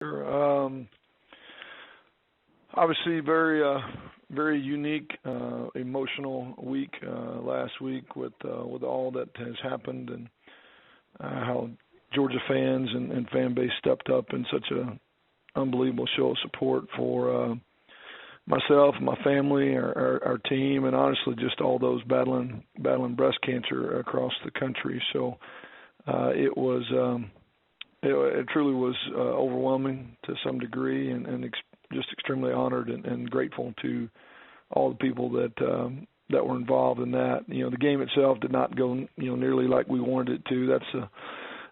Um, Obviously, very unique, emotional week last week with all that has happened and how Georgia fans and fan base stepped up in such a unbelievable show of support for myself, my family, our team, and honestly just all those battling breast cancer across the country. So it truly was overwhelming to some degree, and just extremely honored and grateful to all the people that were involved in that. You know, the game itself did not go nearly like we wanted it to. That's a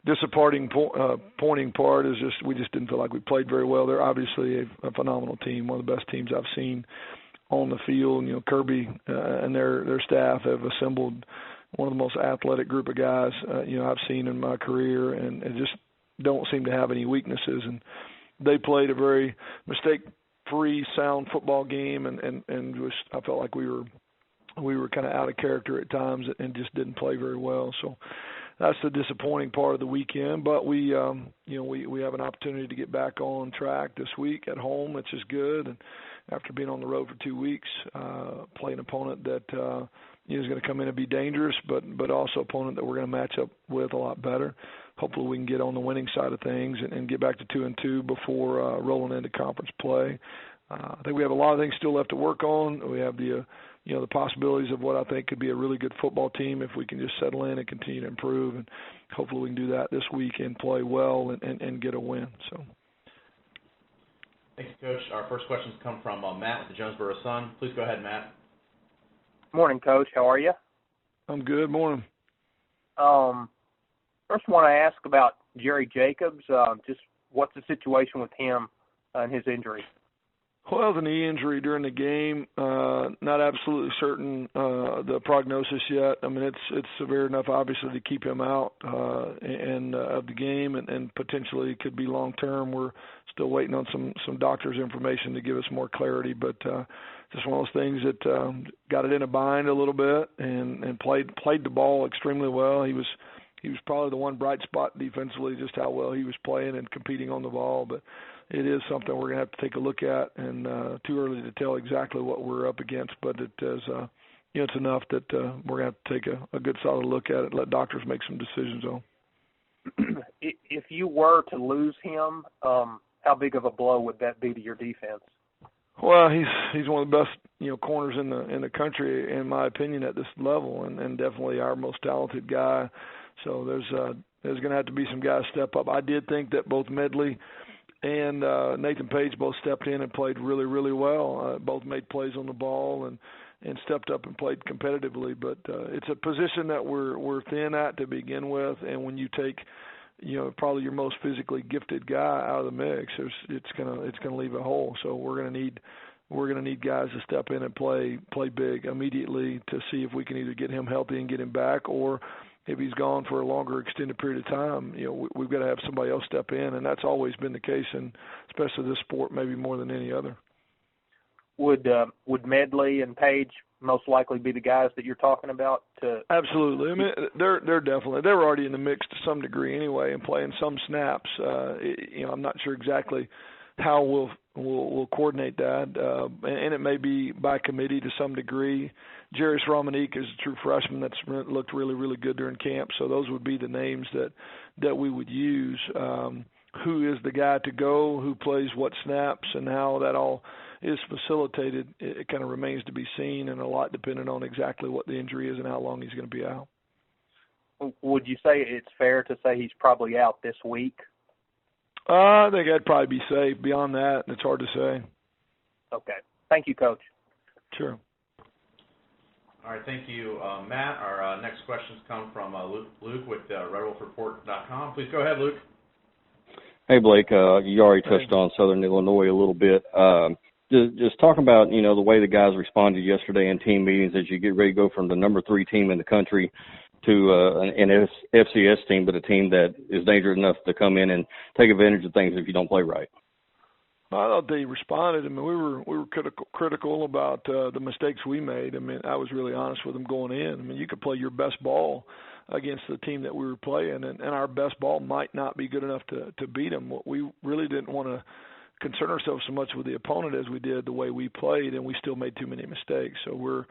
disappointing pointing part is just we just didn't feel like we played very well. They're obviously a phenomenal team, one of the best teams I've seen on the field. You know, Kirby and their staff have assembled one of the most athletic group of guys I've seen in my career, and just don't seem to have any weaknesses. And they played a very mistake-free, sound football game, and just I felt like we were kind of out of character at times and just didn't play very well. So that's the disappointing part of the weekend. But we have an opportunity to get back on track this week at home, which is good. And after being on the road for 2 weeks, play an opponent that is going to come in and be dangerous, but also opponent that we're going to match up with a lot better. Hopefully we can get on the winning side of things and get back to 2-2 before rolling into conference play. I think we have a lot of things still left to work on. We have the possibilities of what I think could be a really good football team if we can just settle in and continue to improve. And hopefully we can do that this week and play well and get a win. So. Thanks, Coach. Our first questions come from Matt with the Jonesboro Sun. Please go ahead, Matt. Morning, Coach. How are you? I'm good. Morning. First, I want to ask about Jerry Jacobs. Just what's the situation with him and his injury? Well, it was a knee injury during the game. Not absolutely certain the prognosis yet. I mean, it's severe enough, obviously, to keep him out of the game, and potentially could be long term. We're still waiting on some doctor's information to give us more clarity, but just one of those things that got it in a bind a little bit, and played the ball extremely well. He was probably the one bright spot defensively, just how well he was playing and competing on the ball, but it is something we're going to have to take a look at, and too early to tell exactly what we're up against, but it is, it's enough that we're going to have to take a good solid look at it, let doctors make some decisions on. If you were to lose him, how big of a blow would that be to your defense? Well, he's one of the best corners in the country, in my opinion, at this level, and definitely our most talented guy. So there's going to have to be some guys step up. I did think that both Medley and Nathan Page both stepped in and played really, really well. Both made plays on the ball and stepped up and played competitively. But it's a position that we're thin at to begin with, and when you take probably your most physically gifted guy out of the mix, it's gonna leave a hole. So we're gonna need guys to step in and play big immediately to see if we can either get him healthy and get him back, or if he's gone for a longer extended period of time, we've got to have somebody else step in, and that's always been the case, and especially this sport, maybe more than any other. Would Medley and Page most likely be the guys that you're talking about? Absolutely. I mean, they're already in the mix to some degree anyway, and playing some snaps. I'm not sure exactly how we'll coordinate that, and it may be by committee to some degree. Jarius Romanique is a true freshman that's looked really, really good during camp, so those would be the names that we would use. Who is the guy to go, who plays what snaps, and how that all is facilitated, it kind of remains to be seen, and a lot dependent on exactly what the injury is and how long he's going to be out. Would you say it's fair to say he's probably out this week? I think that'd probably be safe. Beyond that, it's hard to say. Okay. Thank you, Coach. Sure. All right, thank you, Matt. Our next questions come from Luke with RedWolfReport.com. Please go ahead, Luke. Hey, Blake. You already touched on Southern Illinois a little bit. Just talk about, the way the guys responded yesterday in team meetings as you get ready to go from the number 3 team in the country to an FCS team, but a team that is dangerous enough to come in and take advantage of things if you don't play right. I thought they responded. I mean, we were critical about the mistakes we made. I mean, I was really honest with them going in. I mean, you could play your best ball against the team that we were playing, and our best ball might not be good enough to beat them. We really didn't want to concern ourselves so much with the opponent as we did the way we played, and we still made too many mistakes. So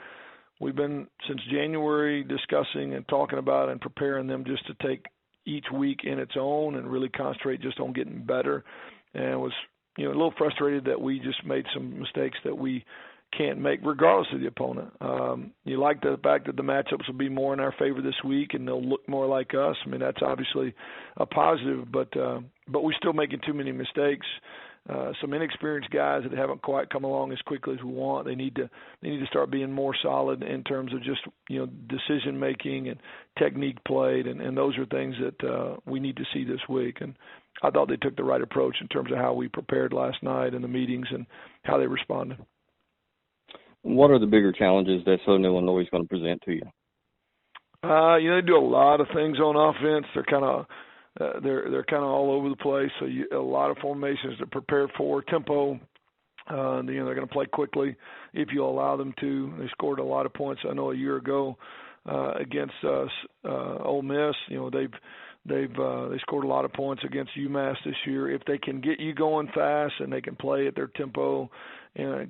we've been since January discussing and talking about and preparing them just to take each week in its own and really concentrate just on getting better. And was a little frustrated that we just made some mistakes that we can't make regardless of the opponent. You like the fact that the matchups will be more in our favor this week and they'll look more like us. I mean, that's obviously a positive, but we're still making too many mistakes. Some inexperienced guys that haven't quite come along as quickly as we want. They need to start being more solid in terms of just decision making and technique played, and those are things that we need to see this week. And I thought they took the right approach in terms of how we prepared last night in the meetings and how they responded. What are the bigger challenges that Southern Illinois is going to present to you? They do a lot of things on offense. They're kind of all over the place. So a lot of formations to prepare for. Tempo, they're going to play quickly if you allow them to. They scored a lot of points, I know, a year ago against Ole Miss. They scored a lot of points against UMass this year. If they can get you going fast and they can play at their tempo,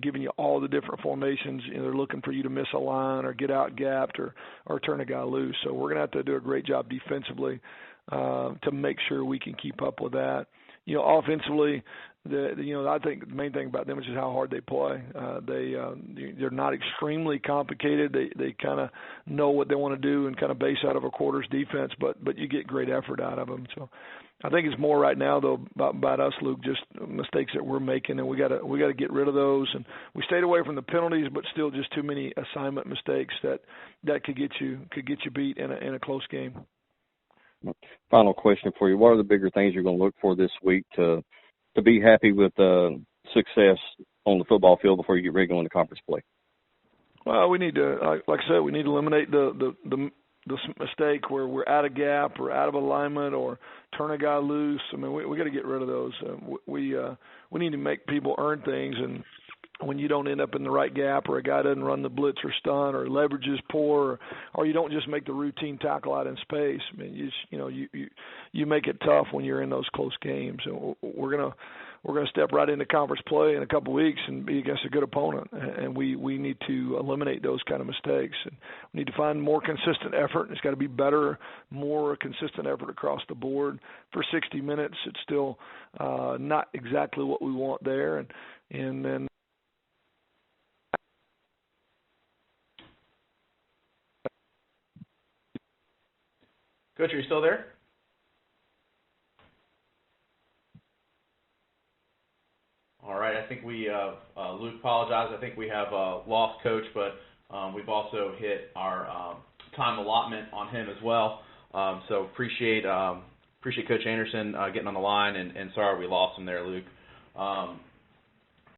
giving you all the different formations, they're looking for you to miss a line or get out gapped or turn a guy loose. So we're going to have to do a great job defensively to make sure we can keep up with that. Offensively, I think the main thing about them is just how hard they play. They're not extremely complicated. They kind of know what they want to do and kind of base out of a quarter's defense, but you get great effort out of them. So I think it's more right now though about us, Luke, just mistakes that we're making, and we got to get rid of those. And we stayed away from the penalties, but still just too many assignment mistakes that could get you beat in a close game. Final question for you. What are the bigger things you're going to look for this week to be happy with success on the football field before you get ready to go into conference play? Well, we need to, like I said, we need to eliminate the mistake where we're out of gap or out of alignment or turn a guy loose. I mean, we got to get rid of those. We need to make people earn things, and when you don't end up in the right gap or a guy doesn't run the blitz or stun or leverage is poor or you don't just make the routine tackle out in space. I mean, you make it tough when you're in those close games. And we're gonna step right into conference play in a couple of weeks and be against a good opponent, and we need to eliminate those kind of mistakes. And we need to find more consistent effort. It's got to be better, more consistent effort across the board. For 60 minutes, it's still not exactly what we want there, and then. Coach, are you still there? All right, I think Luke apologized. I think we have lost Coach, but we've also hit our time allotment on him as well. So appreciate Coach Anderson getting on the line, and sorry we lost him there, Luke.